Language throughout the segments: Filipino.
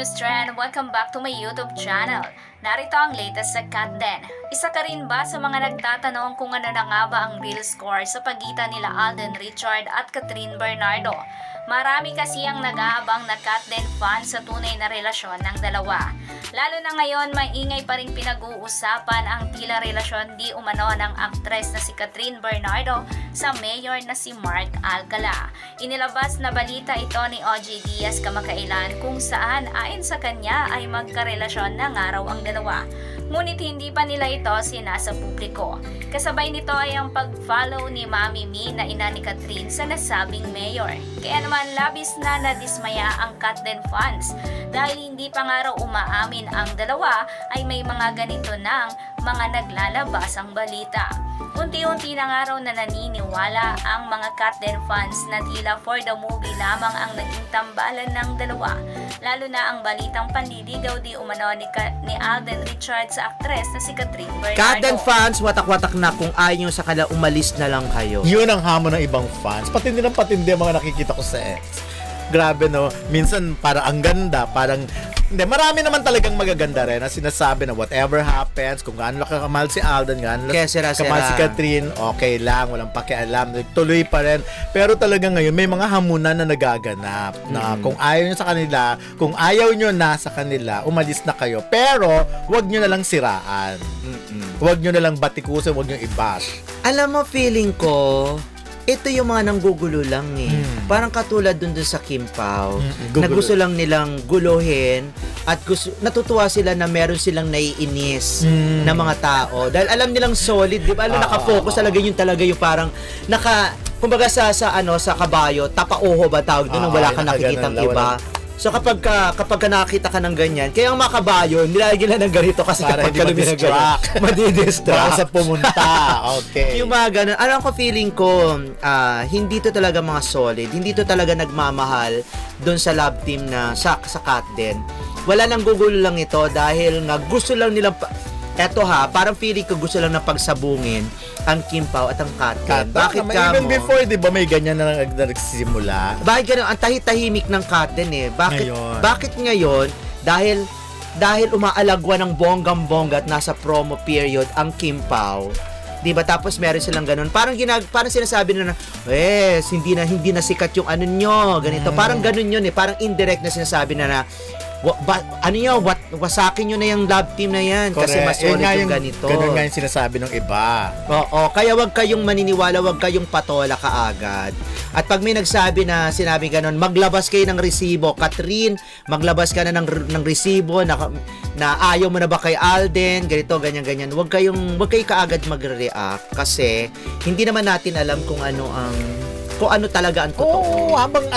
Chismis Trend! Welcome back to my YouTube channel. Narito ang latest sa Kat Den. Isa ka rin ba sa mga nagtatanong kung ano na nga ba ang real score sa pagitan nila Alden Richard at Kathryn Bernardo? Marami kasi ang nag-aabang na Kat Den fans sa tunay na relasyon ng dalawa. Lalo na ngayon, maingay pa rin pinag-uusapan ang tila relasyon di umano ng aktres na si Kathryn Bernardo sa mayor na si Mark Alcala. Inilabas na balita ito ni OG Diaz kamakailan kung saan ayon sa kanya ay magkarelasyon na nga raw ang dalawa. Ngunit hindi pa nila ito sinasa publiko. Kasabay nito ay ang pag-follow ni Mami Mi na ina ni Kathryn sa nasabing mayor. Kaya naman labis na nadismaya ang Kat Den fans dahil hindi pa nga raw umaamin ang dalawa ay may mga ganito ng mga naglalabasang balita. Unti-unti na nga raw na naniniwala ang mga Kat Den fans na tila for the movie lamang ang naging tambalan ng dalawa. Lalo na ang balitang panliligaw di umano ni Alden Richard sa aktres na si Kathryn Bernardo. Kat Den fans, watak-watak na kung ayaw nyo sa kanila, umalis na lang kayo. Yun ang hamon ng ibang fans. Patindi ng patindi ang mga nakikita ko sa ex. Grabe no. Minsan para ang ganda, parang hindi, marami naman talagang magaganda rin na sinasabi na whatever happens, kung gaano lang kakamahal si Alden, gaano lang kakamahal si Kathryn, okay lang, walang pakialam, tuloy pa rin. Pero talaga ngayon, may mga hamunan na nagaganap na kung ayaw nyo sa kanila, kung ayaw nyo na sa kanila, umalis na kayo. Pero, wag nyo na lang siraan. Wag nyo na lang batikusin, wag nyo i-bash. Alam mo, feeling ko, ito yung mga nanggugulo lang eh. Parang katulad dun sa Kim Pao, na gusto lang nilang guluhin at natutuwa sila na meron silang naiinis na mga tao. Dahil alam nilang solid, di ba? Nakafocus talaga yun talaga yung parang kumbaga sa kabayo, tapa-uho ba tawag doon nang wala kang nakikitang iba. So kapag nakakita ka ng ganyan, kaya ang mga kabayo, nilagyan lang ng ganito kasi para kapag ka lumidistract, madidistract. Para sa pumunta. Okay. Yung mga ganun. Alam ko, feeling ko, hindi to talaga mga solid. Hindi to talaga nagmamahal doon sa love team na sa Kat Den. Wala nang gugulo lang ito dahil nga gusto lang nilang eto parang feeling ko gusto lang na pagsabungin ang Kim Pao at ang Kat Den. Bakit ka even mo? before, di ba, may ganyan na nagsisimula? Bakit ganun? Ang tahitahimik ng Kat Den eh. Bakit ngayon? Dahil umaalagwa ng bonggang-bongga at nasa promo period ang Kim Pao. 'Di ba? Tapos meron silang ganun. Parang sinasabi na hindi na sikat yung ano nyo, ganito. Parang ganun yun eh. Parang indirect na sinasabi na wasakin nyo na yung love team na yan. Correct. Kasi mas solid yung ganito. Ganun nga yung sinasabi ng iba. Oo, kaya wag kayong maniniwala, wag kayong patola kaagad. At pag may sinabi ganun, maglabas kayo ng resibo. Kathryn, maglabas ka na ng resibo na ayaw mo na ba kay Alden, ganito, ganyan. Wag kayo kaagad magre-react kasi hindi naman natin alam kung ano talaga ang totoo. Habang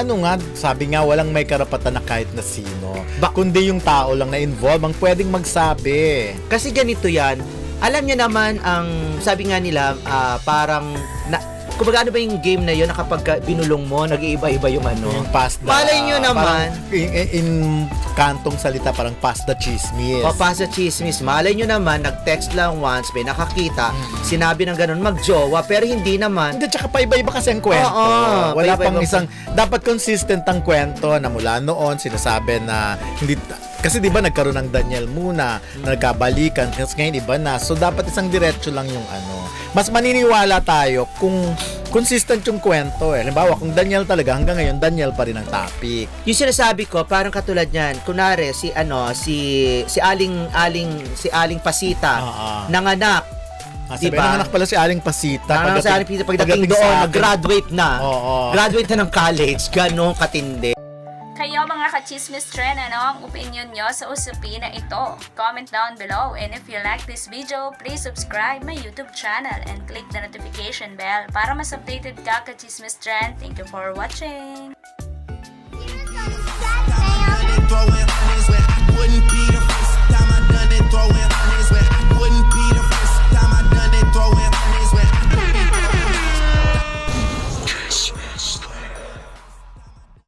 sabi nga, walang may karapatan na kahit na sino. Kundi yung tao lang na involved ang pwedeng magsabi. Kasi ganito yan, alam niyo naman sabi nga nila, parang, kumbaga ano ba yung game na yun na kapag binulong mo, nag-iiba-iba yung Yung pass the... Malay nyo naman. In kantong salita, parang pass the chismis. Pass the chismis. Malay nyo naman, nag-text lang once, may nakakita, sinabi ng ganun, magjowa, pero hindi naman. Hindi, tsaka paiba-iba kasi ang kwento. Wala pang isang, dapat consistent ang kwento na mula noon, sinasabi na, hindi, kasi di ba nagkaroon ng Daniel muna, nagkabalikan, kasi ngayon iba na. So dapat isang diretso lang yung mas maniniwala tayo kung consistent yung kwento eh. Halimbawa, kung Daniel talaga, hanggang ngayon, Daniel pa rin ang topic. Yung sinasabi ko, parang katulad niyan, kunwari, si Aling Pasita, nanganak. Diba? Nanganak pala si Aling Pasita. Nanganak si Aling Pasita, pagdating doon, nag-graduate na. Graduate na ng college, ganong katindi. Kayo mga ka-Chismis Trend, ano ang opinion nyo sa usapin na ito? Comment down below, and if you like this video, please subscribe my YouTube channel and click the notification bell para mas updated ka ka-Chismis Trend. Thank you for watching!